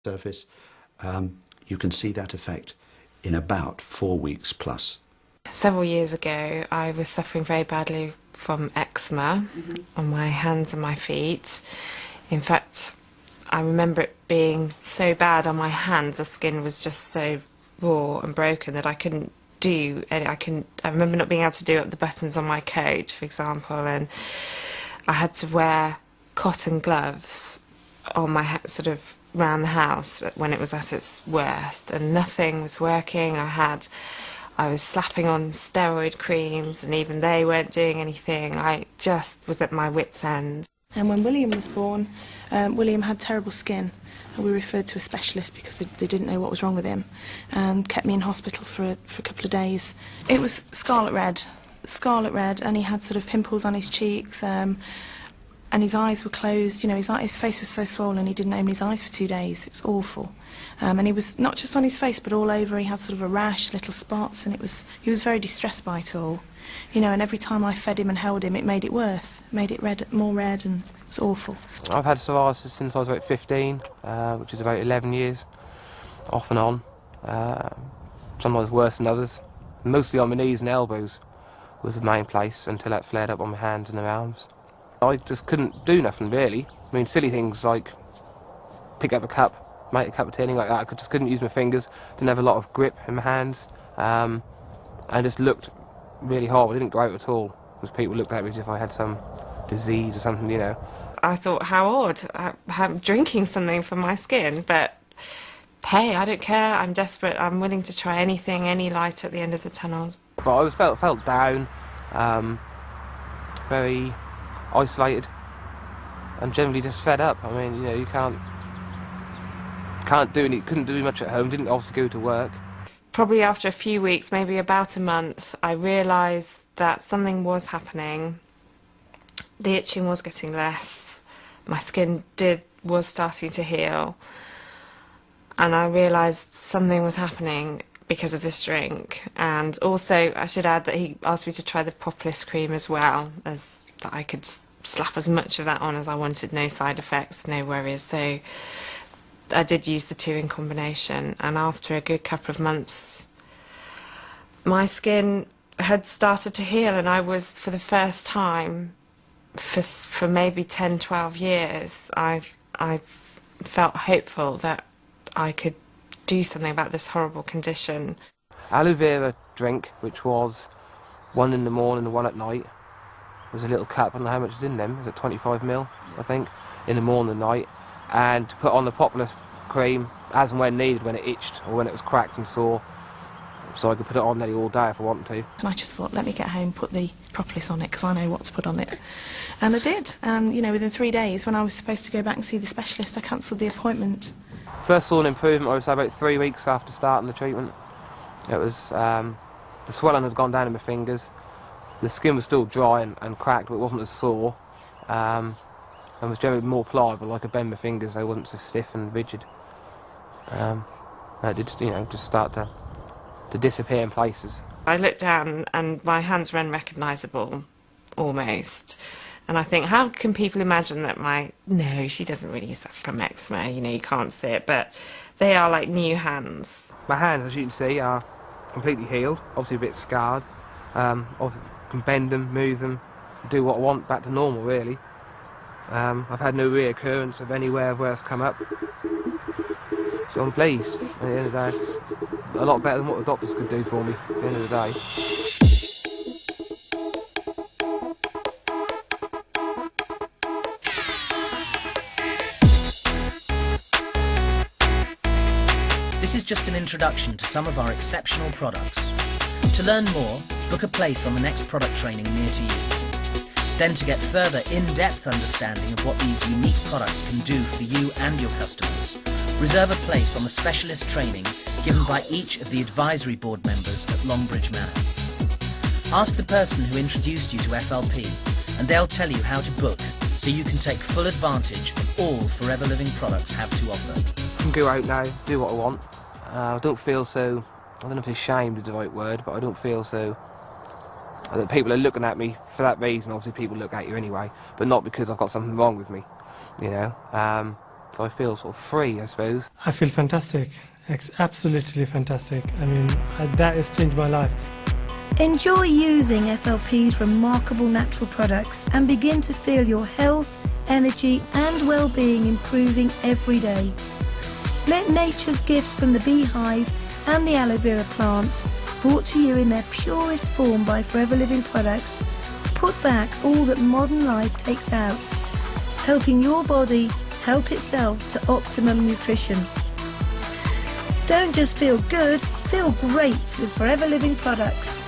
surface, you can see that effect in about 4 weeks plus. Several years ago, I was suffering very badly from eczema on my hands and my feet. In fact, I remember it being so bad on my hands, the skin was just so raw and broken that I couldn't do any, I remember not being able to do up the buttons on my coat, for example, and I had to wear cotton gloves on my sort of round the house when it was at its worst, and nothing was working. I was slapping on steroid creams and even they weren't doing anything. I just was at my wit's end. And when William was born, William had terrible skin, and we referred to a specialist because they didn't know what was wrong with him, and kept me in hospital for a couple of days. It was scarlet red, and he had sort of pimples on his cheeks, and his eyes were closed. You know, his face was so swollen he didn't open his eyes for 2 days. It was awful. And he was not just on his face but all over. He had sort of a rash, little spots, and he was very distressed by it all. You know, and every time I fed him and held him, it made it worse. It made it more red, and it was awful. I've had psoriasis since I was about 15, which is about 11 years, off and on. Sometimes worse than others. Mostly on my knees and elbows was the main place until that flared up on my hands and my arms. I just couldn't do nothing, really. I mean, silly things like pick up a cup, make a cup of tea, anything like that. I just couldn't use my fingers, didn't have a lot of grip in my hands, and just looked really horrible. I didn't go out at all, because people looked at me as if I had some disease or something, you know. I thought, how odd, I'm drinking something for my skin, but hey, I don't care, I'm desperate, I'm willing to try anything, any light at the end of the tunnel. But I felt down, very isolated, and generally just fed up. I mean, you know, you couldn't do much at home, didn't obviously go to work. Probably after a few weeks, maybe about a month, I realised that something was happening. The itching was getting less, my skin was starting to heal, and I realised something was happening because of this drink. And also, I should add that he asked me to try the propolis cream as well, as that I could slap as much of that on as I wanted, no side effects, no worries. So I did use the two in combination, and after a good couple of months my skin had started to heal, and I was, for the first time for maybe 10-12 years, I felt hopeful that I could do something about this horrible condition. Aloe vera drink, which was one in the morning and one at night. There's a little cup, I don't know how much is in them, is it 25 ml, I think, in the morning and night, and to put on the propolis cream as and when needed, when it itched or when it was cracked and sore, so I could put it on nearly all day if I wanted to. And I just thought, let me get home, put the propolis on it, because I know what to put on it. And I did, and you know, within 3 days, when I was supposed to go back and see the specialist, I cancelled the appointment. First saw an improvement, I would say, about 3 weeks after starting the treatment. It was, the swelling had gone down in my fingers. The skin was still dry and cracked, but it wasn't as sore, and was generally more pliable. I could bend my fingers, they wasn't so stiff and rigid. It did, you know, just start to disappear in places. I looked down and my hands were unrecognisable, almost. And I think, how can people imagine that no, she doesn't really suffer from eczema, you know, you can't see it, but they are like new hands. My hands, as you can see, are completely healed, obviously a bit scarred. Obviously can bend them, move them, do what I want, back to normal, really. I've had no reoccurrence of anywhere where it's come up. So I'm pleased. At the end of the day, it's a lot better than what the doctors could do for me at the end of the day. This is just an introduction to some of our exceptional products. To learn more, book a place on the next product training near to you. Then, to get further in-depth understanding of what these unique products can do for you and your customers, reserve a place on the specialist training given by each of the advisory board members at Longbridge Manor. Ask the person who introduced you to FLP and they'll tell you how to book so you can take full advantage of all Forever Living products have to offer. I can go out now, do what I want. I don't feel so, I don't know if ashamed is the right word, but I don't feel so that people are looking at me for that reason. Obviously people look at you anyway, but not because I've got something wrong with me, you know. So I feel sort of free, I suppose. I feel fantastic. Absolutely fantastic. I mean, that has changed my life. Enjoy using FLP's remarkable natural products and begin to feel your health, energy and well-being improving every day. Let nature's gifts from the beehive and the aloe vera plant, brought to you in their purest form by Forever Living Products, put back all that modern life takes out, helping your body help itself to optimum nutrition. Don't just feel good, feel great with Forever Living Products.